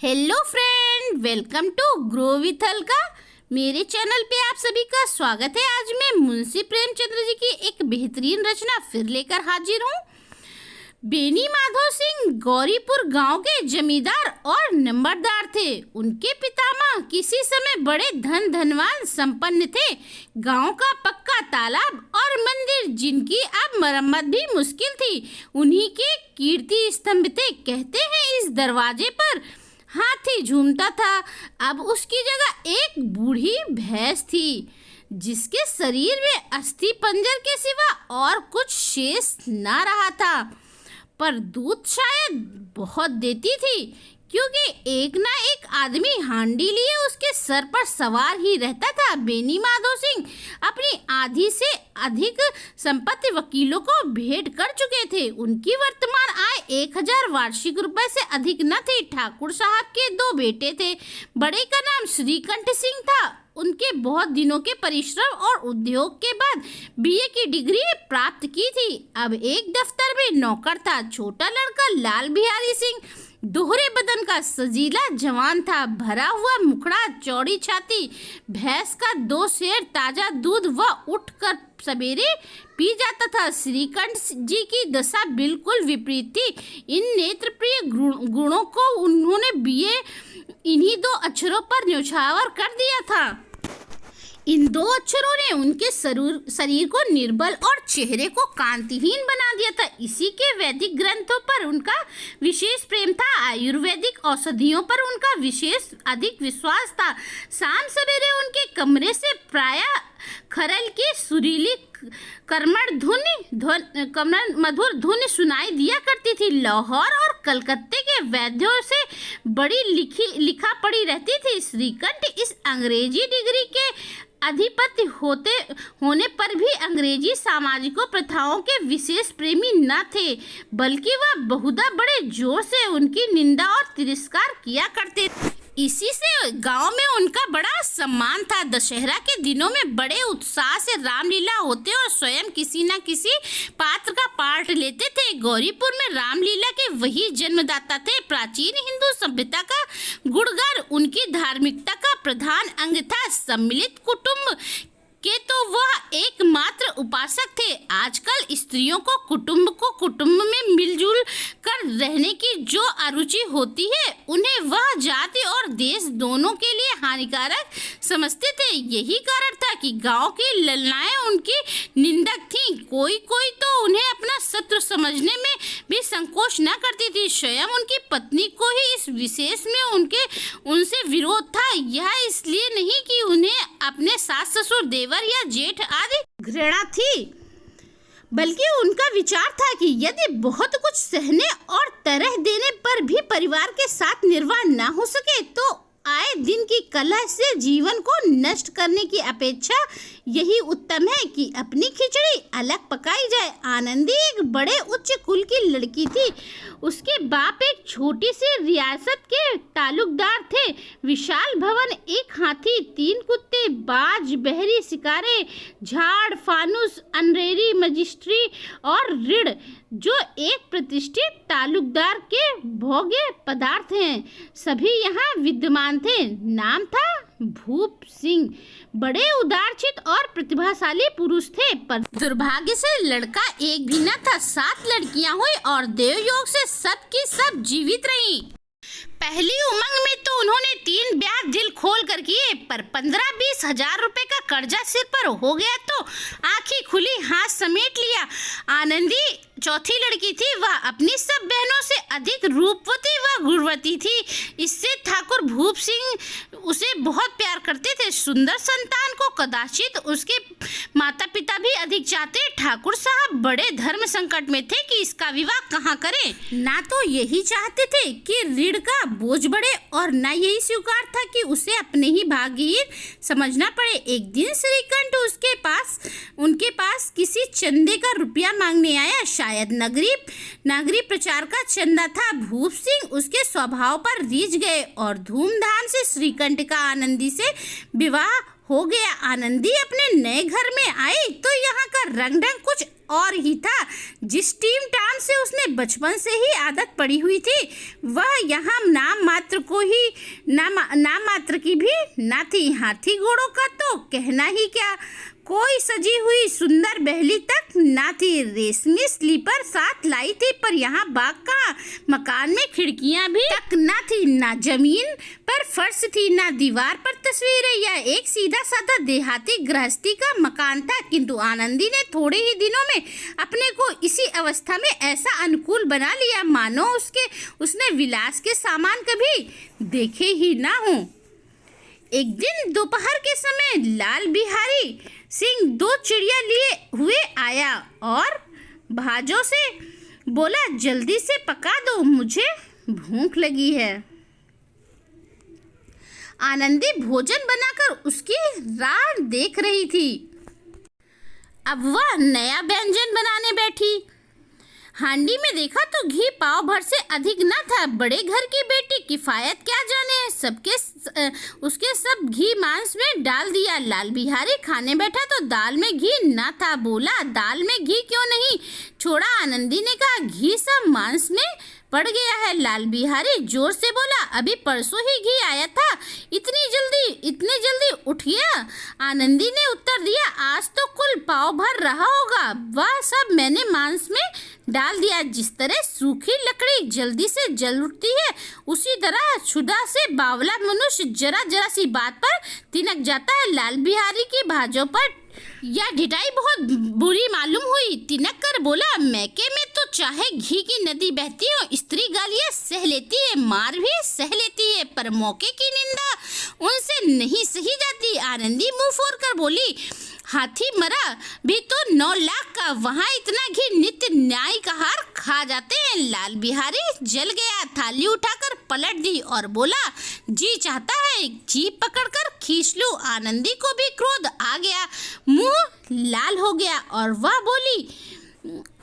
Hello friend, welcome to grow with Alka. मेरे channel पे आप सभी का स्वागत है। आज मैं मुंशी प्रेमचंद्र जी की एक बेहतरीन रचना फिर लेकर हाजिर हूँ। बेनी माधव सिंह गौरीपुर गांव के जमींदार और नंबरदार थे। उनके पितामह किसी समय बड़े धनवान संपन्न थे। गांव का पक्का तालाब और मंदिर, जिनकी अब मरम्मत भी मुश्किल थी, उन्हीं के कीर्ति स्तंभ थे। कहते हैं इस दरवाजे पर हाथी झूमता था। अब उसकी जगह एक बूढ़ी भैंस थी, जिसके शरीर में अस्थि पंजर के सिवा और कुछ शेष ना रहा था, पर दूध शायद बहुत देती थी, क्योंकि एक ना एक आदमी हांडी लिए उसके सर पर सवार ही रहता था। बेनी माधव सिंह अपनी आधी से अधिक संपत्ति वकीलों को भेंट कर चुके थे। उनकी वर्तमान आय 1000 वार्षिक रुपए से अधिक न थी। ठाकुर साहब के 2 बेटे थे। बड़े का नाम श्रीकंठ सिंह था। उनके बहुत दिनों के परिश्रम और उद्योग के बाद बीए की डिग्री प्राप्त की थी। अब एक दफ्तर में नौकर था। छोटा लड़का लाल बिहारी सिंह दोहरे बदन का सजीला जवान था। भरा हुआ मुखड़ा, चौड़ी छाती, भैंस का 2 सेर ताजा दूध वह उठकर सवेरे पी जाता था। श्रीकंठ जी की दशा बिल्कुल विपरीत थी। इन नेत्र प्रिय गुणों को उन्होंने बीए इन्हीं 2 अक्षरों पर न्यौछावर कर दिया था। इन 2 अक्षरों ने उनके शरीर को निर्बल और चेहरे को कांतिहीन बना दिया था। इसी के वैदिक ग्रंथों पर उनका विशेष प्रेम था। आयुर्वेदिक औषधियों पर उनका विशेष अधिक विश्वास था। शाम सवेरे उनके कमरे से प्रायः खरल की सुरीली मधुर धुन सुनाई दिया करती थी। लाहौर और कलकत्ते के वैद्यों से बड़ी लिखा पड़ी रहती थी। श्रीकंठ इस अंग्रेजी डिग्री के अधिपति होने पर भी अंग्रेजी सामाजिक प्रथाओं के विशेष प्रेमी न थे, बल्कि वह बहुधा बड़े जोर से उनकी निंदा और तिरस्कार किया करते थे। इसी से गांव में उनका बड़ा सम्मान था। दशहरा के दिनों में बड़े उत्साह से रामलीला होते और स्वयं किसी न किसी पात्र का पार्ट लेते थे। गौरीपुर में रामलीला के वही जन्मदाता थे। प्राचीन हिंदू सभ्यता का गुणगार उनकी धार्मिकता का प्रधान अंग था। सम्मिलित कुटुंब के तो वह एकमात्र उपासक थे। आजकल स्त्रियों को कुटुंब में मिलजुल कर रहने की जो अरुचि होती है, उन्हें वह जाति और देश दोनों के लिए हानिकारक समझते थे। यही कारण था कि गांव की ललनाएं उनकी निंदक थीं। कोई तो उन्हें अपना शत्रु समझने में भी संकोच न करती थी। स्वयं उनकी पत्नी को ही इस विशेष में उनसे विरोध था। यह इसलिए नहीं कि उन्हें अपने सास ससुर, देवर या जेठ आदि घृणा थी, बल्कि उनका विचार था कि यदि बहुत कुछ सहने और तरह देने पर भी परिवार के साथ निर्वाह न हो सके, तो आए दिन की कलह से जीवन को नष्ट करने की अपेक्षा यही उत्तम है कि अपनी खिचड़ी अलग पकाई जाए। आनंदी एक बड़े उच्च कुल की लड़की थी। उसके बाप एक छोटी सी रियासत के तालुकदार थे। विशाल भवन, एक हाथी, 3 कुत्ते, बाज, बहरी शिकारे, झाड़, फानुस, अनरेरी, मजिस्ट्री और ऋण, जो एक प्रतिष्ठित तालुकदार के भोग्य पदार्थ हैं, सभी यहाँ विद्यमान थे। नाम था भूप सिंह। बड़े उदारचित और प्रतिभाशाली पुरुष थे, पर दुर्भाग्य से लड़का एक भी न था। 7 लड़कियां हुई और देवयोग से सब की सब जीवित रहीं। पहली उमंग में तो उन्होंने 3 ब्याह दिल खोल कर किए, पर 15-20 हजार रुपए का कर्जा सिर पर हो गया तो आंखें खुली, हाथ समेट लिया। आनंदी चौथी लड़की थी। वह अपनी सब बहनों से अधिक रूपवती व गुणवती थी। इससे ठाकुर भूप सिंह उसे बहुत प्यार करते थे। सुंदर संतान को कदाचित उसके माता पिता भी अधिक चाहते। ठाकुर साहब बड़े धर्म संकट में थे कि इसका विवाह कहाँ करें। ना तो यही चाहते थे कि ऋण का बोझ बढ़े, और न यही स्वीकार था कि उसे अपने ही भागीर समझना पड़े। एक दिन श्रीकंठ उनके पास किसी चंदे का रुपया मांगने आया। शायद नगरी प्रचार का चंदा था। भूप सिंह उसके स्वभाव पर रीझ गए और धूमधाम से श्रीकंठ का आनंदी से विवाह हो गया। आनंदी अपने नए घर में आई तो यहाँ का रंग ढंग कुछ और ही था। जिस टीम टाम से उसने बचपन से ही आदत पड़ी हुई थी वह यहाँ नाम मात्र की भी ना थी। हाथी घोड़ों का तो कहना ही क्या, कोई सजी हुई सुंदर बहली तक ना थी। रेशमी स्लीपर साथ लाई थी पर यहाँ बाग का मकान में खिड़कियां भी तक ना थी। ना जमीन पर फर्श थी, ना दीवार पर तस्वीरें। यह एक सीधा साधा देहाती गृहस्थी का मकान था, किंतु आनंदी ने थोड़े ही दिनों में अपने को इसी अवस्था में ऐसा अनुकूल बना लिया मानो उसने विलास के सामान कभी देखे ही ना हो। एक दिन दोपहर के समय लाल बिहारी सिंह 2 चिड़िया लिए हुए आया और भाजों से बोला, जल्दी से पका दो, मुझे भूख लगी है। आनंदी भोजन बनाकर उसकी राह देख रही थी। अब वह नया व्यंजन बनाने बैठी। हांडी में देखा तो घी पाव भर से अधिक न था। बड़े घर की बेटी किफायत क्या जाने, उसके सब घी मांस में डाल दिया। लाल बिहारी खाने बैठा तो दाल में घी न था। बोला, दाल में घी क्यों नहीं छोड़ा? आनंदी ने कहा, घी सब मांस में पड़ गया है। लाल बिहारी जोर से बोला, अभी परसों ही घी आया था, इतने जल्दी उठ गया? आनंदी ने उत्तर दिया, आज तो कुल पाव भर रहा होगा, वह सब मैंने मांस में डाल दिया। जिस तरह सूखी लकड़ी जल्दी से जल उठती है उसी तरह क्षुधा से बावला मनुष्य जरा सी बात पर तिनक जाता है। लाल बिहारी की भाजों पर यह ढिठाई बहुत बुरी मालूम हुई। तिनक कर बोला, मैके में तो चाहे घी की नदी बहती हो, स्त्री गालियां सह लेती है, मार भी सह लेती है, पर मौके की निंदा उनसे नहीं सही जाती। आनंदी मुंह फोड़ कर बोली, हाथी मरा भी तो 9 लाख का, वहाँ इतना घी नित्य न्याय का हार खा जाते हैं। लाल बिहारी जल गया, थाली उठाकर पलट दी और बोला, जी चाहता है जीभ पकड़कर खींच लूं। आनंदी को भी क्रोध आ गया, मुंह लाल हो गया और वह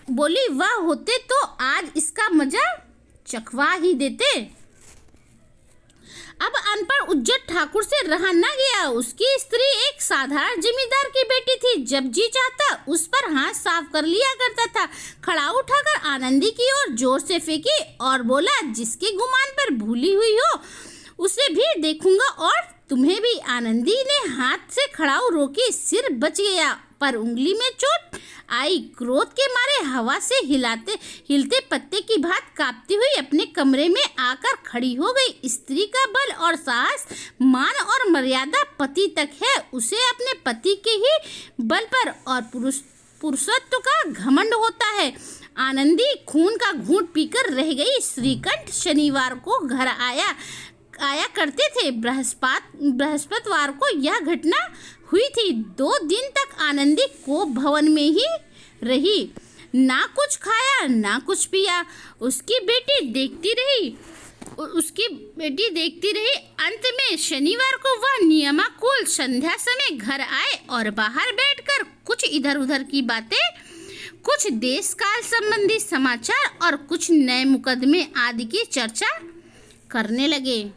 बोली वह होते तो आज इसका मजा चखवा ही देते। अब अनपढ़ उज्जट ठाकुर से रहा न गया। उसकी स्त्री एक साधारण जमींदार की बेटी थी। जब जी चाहता उस पर हाथ साफ कर लिया करता था। खड़ा उठाकर आनंदी की ओर जोर से फेंकी और बोला, जिसके गुमान पर भूली हुई हो उसे भी देखूंगा और तुम्हें भी। आनंदी ने हाथ से खड़ाऊ रोकी, सिर बच गया पर उंगली में चोट आई। क्रोध के मारे हवा से हिलते पत्ते की भांति कांपती हुई अपने कमरे में आकर खड़ी हो गई। स्त्री का बल और साहस, मान और मर्यादा पति तक है। उसे अपने पति के ही बल पर और पुरुषत्व का घमंड होता है। आनंदी खून का घूंट पीकर रह गई। श्रीकंठ शनिवार को घर आया करते थे। बृहस्पतिवार को यह घटना हुई थी। 2 दिन तक आनंदी कोप भवन में ही रही, ना कुछ खाया ना कुछ पिया। उसकी बेटी देखती रही। अंत में शनिवार को वह नियमाकुल संध्या समय घर आए और बाहर बैठकर कुछ इधर उधर की बातें, कुछ देश काल संबंधी समाचार और कुछ नए मुकदमे आदि की चर्चा करने लगे।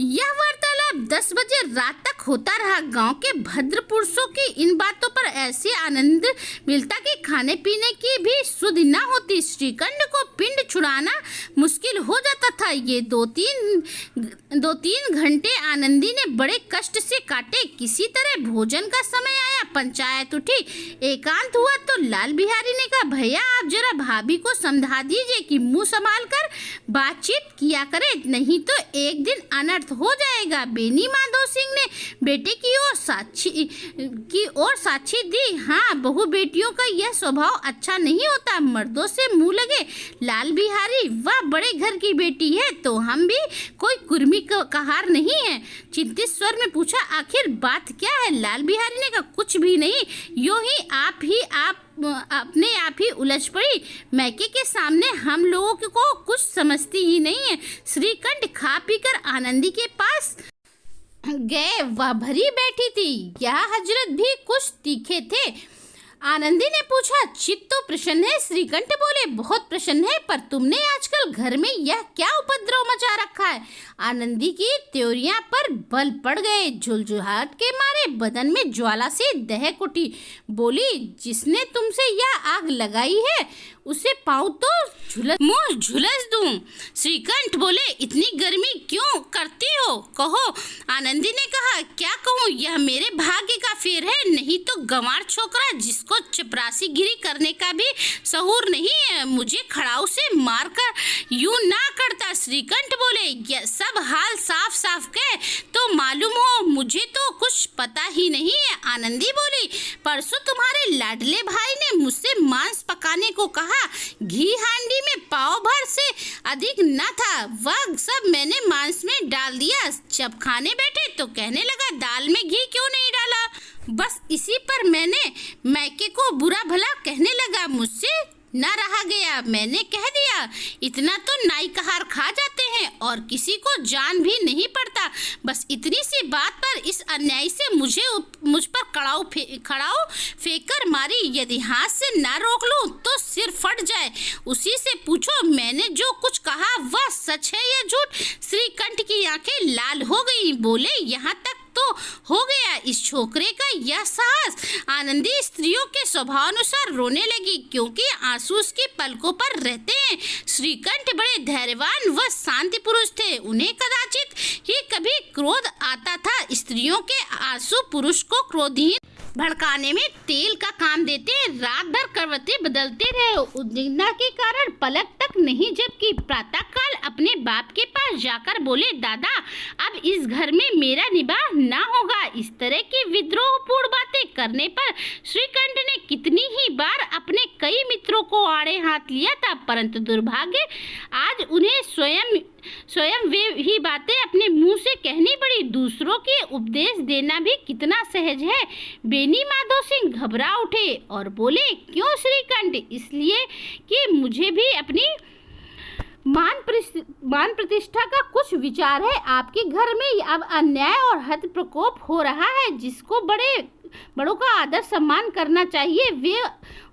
यह वार्तालाप 10 बजे रात तक होता रहा। गांव के भद्र पुरुषों की इन बातों पर ऐसे आनंद मिलता कि खाने पीने की भी सुध न होती। श्रीकंठ को पिंड छुड़ाना मुश्किल हो जाता था। ये 2-3 घंटे आनंदी ने बड़े कष्ट से काटे। किसी तरह भोजन का समय आया, पंचायत उठी, एकांत हुआ तो लाल बिहारी ने कहा, भैया आप जरा भाभी को समझा दीजिए कि मुंह संभाल कर बातचीत किया करे, नहीं तो एक दिन अनर्थ हो जाएगा। बेनी माधो सिंह ने बेटे की ओर साक्षी दी। हाँ, बहू बेटियों का यह स्वभाव अच्छा नहीं होता, मर्दों से मुंह लगे। लाल बिहारी, वह बड़े घर की बेटी है तो हम भी कोई कुर्मी कहार नहीं है। चिंतित स्वर में पूछा, आखिर बात क्या है? लाल बिहारी ने कहा, कुछ भी नहीं, यूं ही अपने आप ही उलझ पड़ी। मैके के सामने हम लोगों को कुछ समझती ही नहीं है। श्रीकंठ खा पीकर आनंदी के पास गए। वह भरी बैठी थी। यह हजरत भी कुछ तीखे थे। आनंदी ने पूछा। चित्त तो प्रसन्न है, श्रीकंठ बोले। बहुत प्रसन्न है, पर तुमने आजकल घर में यह क्या उपद्रव मचा रखा है? आनंदी की त्योरियां पर बल पड़ गए। झुलझुलाहट के मारे बदन में ज्वाला से दहक उठी। बोली, जिसने तुमसे यह आग लगाई है उसे पाऊं तो मुंह झुलस दूं। श्रीकंठ बोले, इतनी गर्मी क्यों करती हो? कहो। आनंदी ने कहा, क्या कहूँ, यह मेरे भाग्य का फेर है, नहीं तो गंवार छोकरा जिसको चपरासी गिरी करने का भी सहूर नहीं है, मुझे खड़ाऊ से मारकर यूं ना करता। श्रीकंठ बोले, यह सब हाल साफ साफ कह तो मालूम हो, मुझे तो कुछ पता ही नहीं है। आनंदी बोली, परसों तुम्हारे लाडले भाई ने मुझसे मांस पकाने को कहा। घी हांडी में पाव भर से अधिक न था, वह सब मैंने मांस में डाल दिया। जब खाने बैठे तो कहने लगा, दाल में घी क्यों नहीं डाला? बस इसी पर मैंने मैके को बुरा भला कहने लगा। मुझसे न रहा गया, मैंने कह दिया, इतना तो नाई कहार खा जाते हैं और किसी को जान भी नहीं पड़ता। बस इतनी सी बात पर इस अन्याय से मुझ पर खड़ाऊ फेंकर मारी। यदि हाथ से ना रोक लूं तो सिर फट जाए। उसी से पूछो, मैंने जो कुछ कहा वह सच है या झूठ? श्रीकंठ की आंखें लाल हो गई। बोले, यहाँ तक तो हो गया, इस छोकरे का यह साहस। आनंदी स्त्रियों के स्वभाव अनुसार रोने लगी, क्योंकि आंसू उसकी पलकों पर रहते हैं। श्रीकंठ बड़े धैर्यवान व शांति पुरुष थे, उन्हें कदाचित ही कभी क्रोध आता था। स्त्रियों के आंसू पुरुष को क्रोधहीन भड़काने में तेल का काम देते हैं। रात भर करवटें बदलते रहे, उद्विग्नता के कारण पलक तक नहीं झपकी। प्रातःकाल अपने बाप के पास जाकर बोले, दादा, अब इस घर में मेरा निवाह ना होगा। इस तरह की विद्रोहपूर्ण बातें करने पर श्रीकंठ ने कितनी ही बार अपने कई मित्रों को आड़े हाथ लिया था, परंतु दुर्भाग्य आज उन्हें स्वयं वे ही बातें अपने मुंह से कहनी पड़ी। दूसरों के उपदेश देना भी कितना सहज है। बेनी माधो सिंह घबरा उठे और बोले, क्यों श्रीकंठ? इसलिए कि मुझे भी अपनी मान प्रतिष्ठा का कुछ विचार है। आपके घर में अब अन्याय और हद प्रकोप हो रहा है। जिसको बड़ों का आदर सम्मान करना चाहिए, वे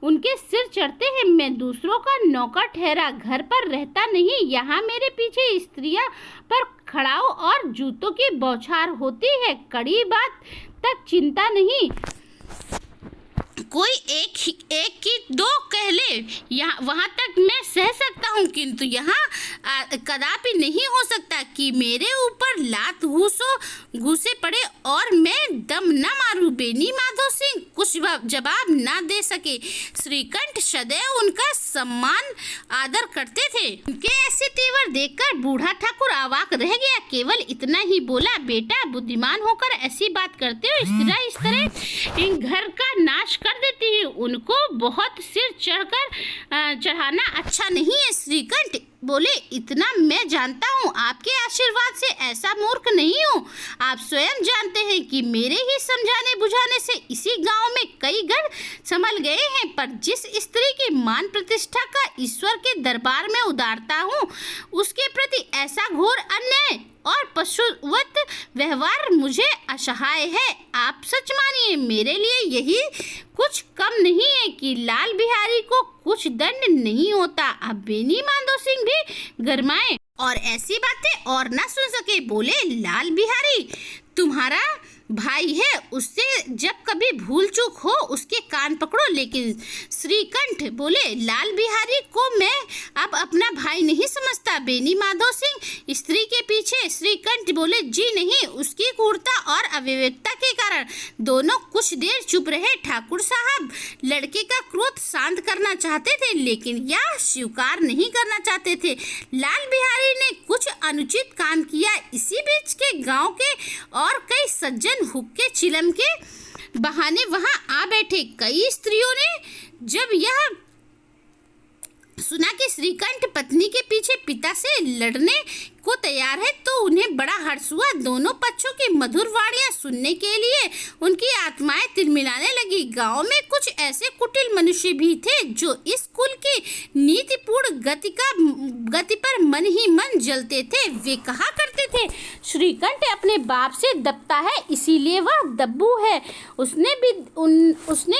उनके सिर चढ़ते हैं। मैं दूसरों का नौकर ठहरा घर पर रहता नहीं। यहाँ मेरे पीछे स्त्रियां पर खड़ाऊ और जूतों की बौछार होती है। कड़ी बात तक चिंता नहीं, कोई एक की दो कह ले, यहाँ वहाँ तक मैं सह सकता हूँ, किंतु यहाँ कदापि नहीं हो सकता कि मेरे ऊपर लात घूसे पड़े और मैं दम न मारूं। बेनी माधो सिंह कुछ जवाब न दे सके। श्रीकंठ सदैव उनका सम्मान आदर करते थे। उनके ऐसे तेवर देखकर बूढ़ा ठाकुर अवाक रह गया। केवल इतना ही बोला, बेटा, बुद्धिमान होकर ऐसी बात करते हो? इस तरह इन घर का नाश कर देती है। उनको बहुत सिर चढ़ाना अच्छा नहीं है। श्रीकंठ बोले, इतना मैं जानता हूँ, आपके आशीर्वाद से ऐसा मूर्ख नहीं हूँ। आप स्वयं जानते हैं कि मेरे ही समझाने बुझाने से इसी गांव में कई घर संभल गए हैं, पर जिस स्त्री की मान प्रतिष्ठा का ईश्वर के दरबार में उतारता हूँ, उसके प्रति ऐसा घोर अन्याय और पशुवत व्यवहार मुझे असहाय है। आप सच मानिए, मेरे लिए यही कुछ कम नहीं है कि लाल बिहारी को कुछ दंड नहीं होता। अब बेनी माधो सिंह भी गरमाए और ऐसी बातें और ना सुन सके। बोले, लाल बिहारी तुम्हारा भाई है, उससे जब कभी भूल चूक हो उसके कान पकड़ो। लेकिन श्रीकंठ बोले, लाल बिहारी को मैं अब अपना भाई नहीं समझता। बेनी माधो सिंह स्त्री के पीछे। श्रीकंठ बोले, जी नहीं, उसकी क्रूरता और अविवेकता के कारण। दोनों कुछ देर चुप रहे। ठाकुर साहब लड़के का क्रोध शांत करना चाहते थे, लेकिन यह स्वीकार नहीं करना चाहते थे। लाल बिहारी ने कुछ अनुचित काम किया। इसी बीच के गांव के और कई सज्जन हुक्के चिलम के बहाने वहां आ बैठे। कई स्त्रियों ने जब यह सुना कि श्रीकंठ पत्नी के पीछे पिता से लड़ने को तैयार है, तो उन्हें बड़ा हर्ष हुआ। दोनों पक्षों की मधुर वाणियां सुनने के लिए उनकी आत्माएं तिलमिलाने लगी। गांव में कुछ ऐसे कुटिल मनुष्य भी थे जो इस कुल की नीतिपूर्ण गति पर मन ही मन जलते थे। वे कहा करते थे। श्रीकंठ अपने बाप से दबता है इसीलिए वह दब्बू है। उसने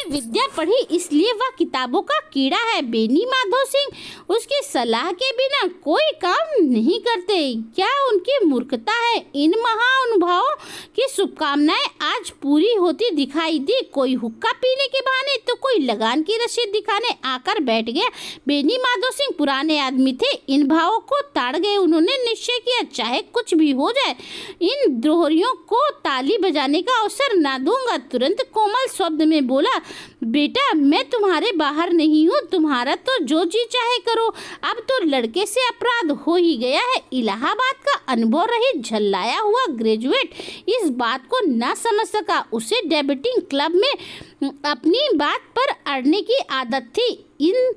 विद्या पढ़ी इसलिए वह किताबों का कीड़ा है। बेनी माधो सिंह उसकी सलाह के बिना कोई काम नहीं करते। क्या उनकी मूर्खता है। इन महानुभावों की शुभकामनाएं आज पूरी होती दिखाई दी। कोई हुक्का पीने के बहाने तो कोई लगान की रसीद दिखाने आकर बैठ गया। बेनी माधो सिंह पुराने आदमी थे, इन भावों को ताड़ गए। उन्होंने निश्चय किया चाहे कुछ भी हो जाए इन द्रोहियों को ताली बजाने का अवसर ना दूंगा। तुरंत कोमल शब्द में बोला, बेटा मैं तुम्हारे बाहर नहीं हूँ, तुम्हारा तो जो जी चाहे करो। अब तो लड़के से अपराध हो ही गया है। इलाहाबाद का अनुभव रहित झल्लाया हुआ ग्रेजुएट इस बात को ना समझ सका। उसे डेबेटिंग क्लब में अपनी बात पर अड़ने की आदत थी। इन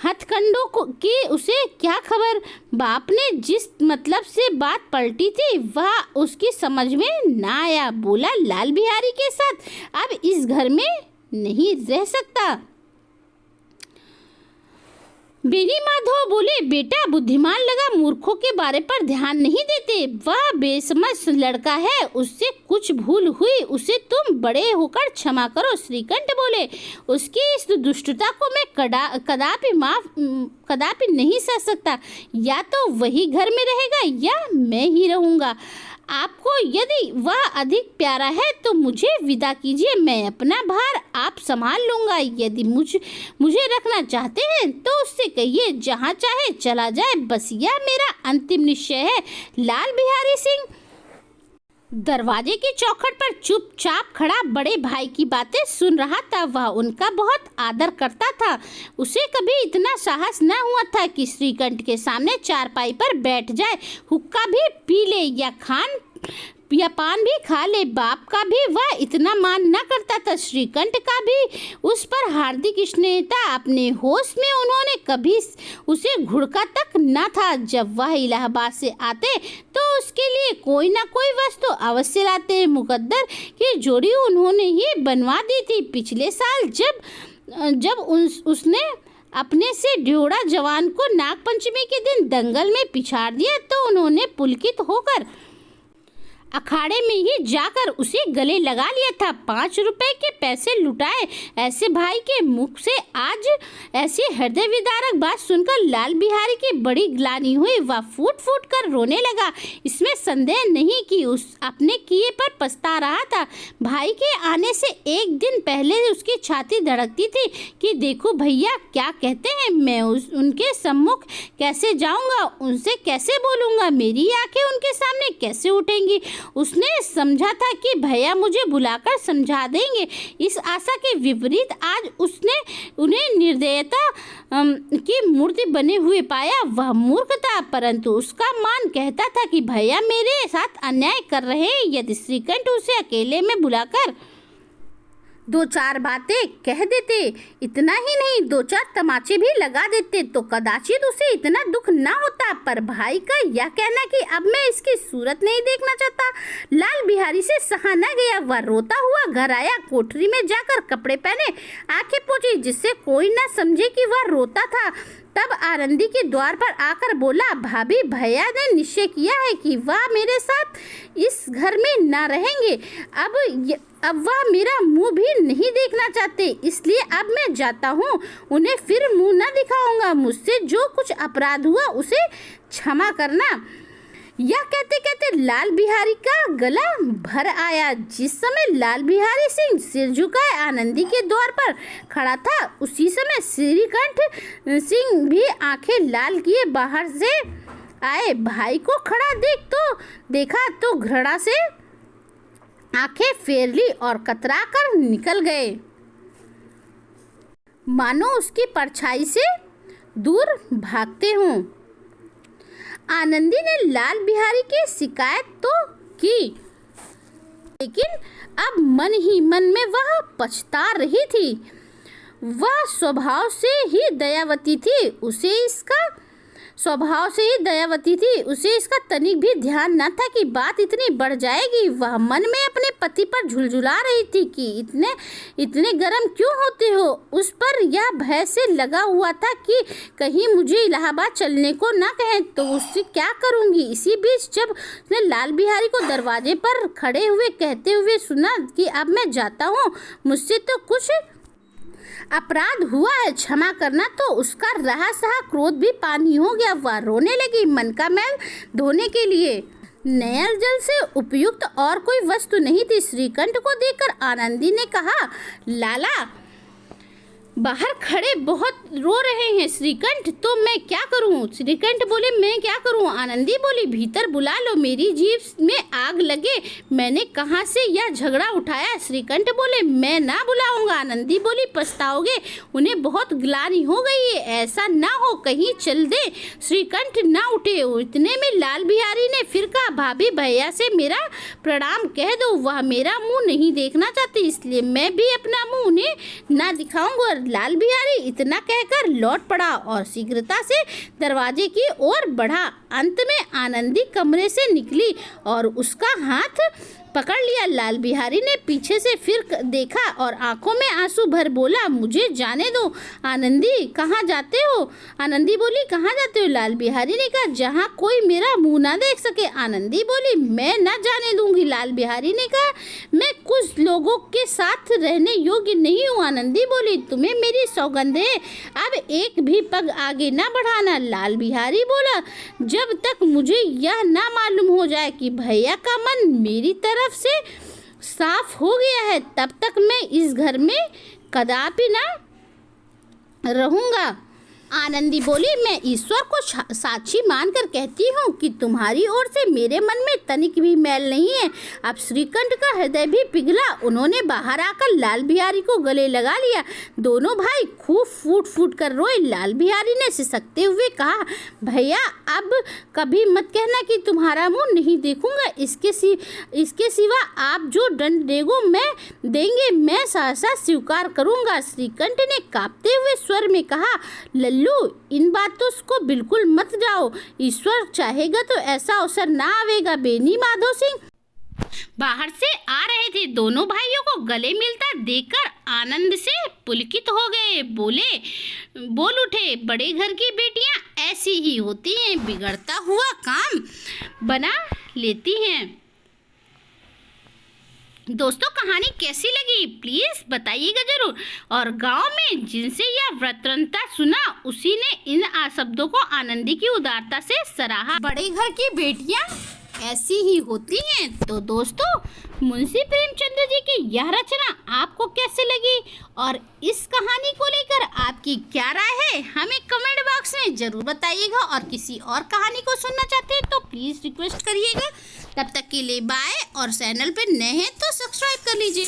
हथकंडों की उसे क्या खबर। बाप ने जिस मतलब से बात पलटी थी वह उसकी समझ में ना आया। बोला, लाल बिहारी के साथ अब इस घर में नहीं रह सकता। बेनी माधव बोले, बेटा बुद्धिमान लगा, मूर्खों के बारे पर ध्यान नहीं देते। वह बेसमझ लड़का है, उससे कुछ भूल हुई, उसे तुम बड़े होकर क्षमा करो। श्रीकंठ बोले, उसकी इस दुष्टता को मैं कदापि नहीं सह सकता। या तो वही घर में रहेगा या मैं ही रहूंगा। आपको यदि वह अधिक प्यारा है तो मुझे विदा कीजिए, मैं अपना भार आप संभाल लूंगा। यदि मुझे रखना चाहते हैं तो उससे कहिए जहाँ चाहे चला जाए, बस यह मेरा अंतिम निश्चय है। लाल बिहारी सिंह दरवाजे की चौखट पर चुपचाप खड़ा बड़े भाई की बातें सुन रहा था। वह उनका बहुत आदर करता था। उसे कभी इतना साहस न हुआ था कि श्रीकंठ के सामने चारपाई पर बैठ जाए, हुक्का भी पी ले या पान भी खा ले। बाप का भी वह इतना मान न करता था, श्रीकंठ का भी उस पर हार्दिक स्नेह था। अपने होश में उन्होंने कभी उसे घुड़का तक न था। जब वह इलाहाबाद से आते तो उसके लिए कोई ना कोई वस्तु अवश्य लाते। मुकद्दर की जोड़ी उन्होंने ही बनवा दी थी। पिछले साल जब उसने अपने से ढ्योड़ा जवान को नागपंचमी के दिन दंगल में पिछाड़ दिया तो उन्होंने पुलकित होकर अखाड़े में ही जाकर उसे गले लगा लिया था। 5 रुपए के पैसे लुटाए। ऐसे भाई के मुख से आज ऐसी हृदय विदारक बात सुनकर लाल बिहारी की बड़ी ग्लानि हुई। वह फूट फूट कर रोने लगा। इसमें संदेह नहीं कि उस अपने किए पर पछता रहा था। भाई के आने से एक दिन पहले उसकी छाती धड़कती थी कि देखो भैया क्या कहते हैं, मैं उनके सम्मुख कैसे जाऊंगा, उनसे कैसे बोलूंगा, मेरी आंखें उनके सामने कैसे उठेंगी। उसने समझा था कि भैया मुझे बुलाकर समझा देंगे। इस आशा के विपरीत आज उसने उन्हें निर्दयता की मूर्ति बने हुए पाया। वह मूर्ख था, परंतु उसका मान कहता था कि भैया मेरे साथ अन्याय कर रहे हैं। यदि श्रीकंठ उसे अकेले में बुलाकर 2-4 बातें कह देते, इतना ही नहीं 2-4 तमाचे भी लगा देते तो कदाचित उसे इतना दुख ना होता। पर भाई का यह कहना कि अब मैं इसकी सूरत नहीं देखना चाहता, लाल बिहारी से सहा न गया। वह रोता हुआ घर आया, कोठरी में जाकर कपड़े पहने, आंखें पोंछी जिससे कोई न समझे कि वह रोता था। तब आनंदी के द्वार पर आकर बोला, भाभी भैया ने निश्चय किया है कि वह मेरे साथ इस घर में न रहेंगे। अब वह मेरा मुंह भी नहीं देखना चाहते, इसलिए अब मैं जाता हूँ। उन्हें फिर मुंह न दिखाऊंगा। मुझसे जो कुछ अपराध हुआ उसे क्षमा करना। यह कहते कहते लाल बिहारी का गला भर आया। जिस समय लाल बिहारी सिंह सिर झुकाए आनंदी के द्वार पर खड़ा था, उसी समय श्रीकंठ सिंह भी आंखें लाल किए बाहर से आए। भाई को खड़ा देखा तो घृणा से आंखें फेर ली और कतरा कर निकल गए, मानो उसकी परछाई से दूर भागते हों। आनंदी ने लाल बिहारी की शिकायत तो की, लेकिन अब मन ही मन में वह पछता रही थी। वह स्वभाव से ही दयावती थी। उसे इसका स्वभाव से ही दयावती थी। उसे इसका तनिक भी ध्यान न था कि बात इतनी बढ़ जाएगी। वह मन में अपने पति पर झुलझुला रही थी कि इतने गर्म क्यों होते हो। उस पर यह भय से लगा हुआ था कि कहीं मुझे इलाहाबाद चलने को न कहें तो उससे क्या करूंगी। इसी बीच जब उसने लाल बिहारी को दरवाजे पर खड़े हुए कहते हुए सुना कि अब मैं जाता हूँ, मुझसे तो कुछ अपराध हुआ है, क्षमा करना, तो उसका रहा सहा क्रोध भी पानी हो गया। वह रोने लगी। मन का मैल धोने के लिए नल जल से उपयुक्त और कोई वस्तु नहीं थी। श्रीकंठ को देखकर आनंदी ने कहा, लाला बाहर खड़े बहुत रो रहे हैं। श्रीकंठ, तो मैं क्या करूं? श्रीकंठ बोले, मैं क्या करूं? आनंदी बोली, भीतर बुला लो, मेरी जीभ में आग लगे, मैंने कहाँ से यह झगड़ा उठाया। श्रीकंठ बोले, मैं ना बुलाऊंगा। आनंदी बोली, पछताओगे, उन्हें बहुत ग्लानि हो गई है, ऐसा ना हो कहीं चल दे। श्रीकंठ ना उठे। इतने में लाल बिहारी ने फिर कहा, भाभी भैया से मेरा प्रणाम कह दो, वह मेरा मुँह नहीं देखना चाहते, इसलिए मैं भी अपना मुँह उन्हें ना दिखाऊंगा। लाल बिहारी इतना कहकर लौट पड़ा और शीघ्रता से दरवाजे की ओर बढ़ा। अंत में आनंदी कमरे से निकली और उसका हाथ पकड़ लिया। लाल बिहारी ने पीछे से फिर देखा और आंखों में आंसू भर बोला, मुझे जाने दो। आनंदी, कहाँ जाते हो? आनंदी बोली, कहाँ जाते हो? लाल बिहारी ने कहा, जहाँ कोई मेरा मुंह ना देख सके। आनंदी बोली, मैं ना जाने दूंगी। लाल बिहारी ने कहा, मैं कुछ लोगों के साथ रहने योग्य नहीं हूँ। आनंदी बोली, तुम्हें मेरी सौगंध है, अब एक भी पग आगे ना बढ़ाना। लाल बिहारी बोला, जब तक मुझे यह ना मालूम हो जाए कि भैया का मन मेरी तरफ से साफ हो गया है, तब तक मैं इस घर में कदापि ना रहूंगा। आनंदी बोली, मैं ईश्वर को साक्षी मानकर कहती हूँ कि तुम्हारी ओर से मेरे मन में तनिक भी मैल नहीं है। अब श्रीकंठ का हृदय भी पिघला। उन्होंने बाहर आकर लाल बिहारी को गले लगा लिया। दोनों भाई खूब फूट फूट कर रोए। लाल बिहारी ने सिसकते हुए कहा, भैया अब कभी मत कहना कि तुम्हारा मुँह नहीं देखूंगा। इसके सिवा आप जो दंड देंगे मैं सहसा स्वीकार करूंगा। श्रीकंठ ने कांपते हुए स्वर में कहा, लल्लू, इन बातों को बिल्कुल मत जाओ, ईश्वर चाहेगा तो ऐसा अवसर ना आवेगा। बेनी माधो सिंह बाहर से आ रहे थे। दोनों भाइयों को गले मिलता देखकर आनंद से पुलकित हो गए। बोल उठे, बड़े घर की बेटियां ऐसी ही होती हैं, बिगड़ता हुआ काम बना लेती हैं। दोस्तों, कहानी कैसी लगी प्लीज़ बताइएगा जरूर। और गांव में जिनसे यह व्रतरंता सुना, उसी ने इन शब्दों को आनंदी की उदारता से सराहा। बड़े घर की बेटियां ऐसी ही होती हैं। तो दोस्तों, मुंशी प्रेमचंद जी की यह रचना आपको कैसे लगी और इस कहानी को लेकर आपकी क्या राय है, हमें कमेंट बॉक्स में जरूर बताइएगा। और किसी और कहानी को सुनना चाहते हैं तो प्लीज़ रिक्वेस्ट करिएगा। तब तक के लिए बाय। और चैनल पर नए हैं तो सब्सक्राइब कर लीजिए।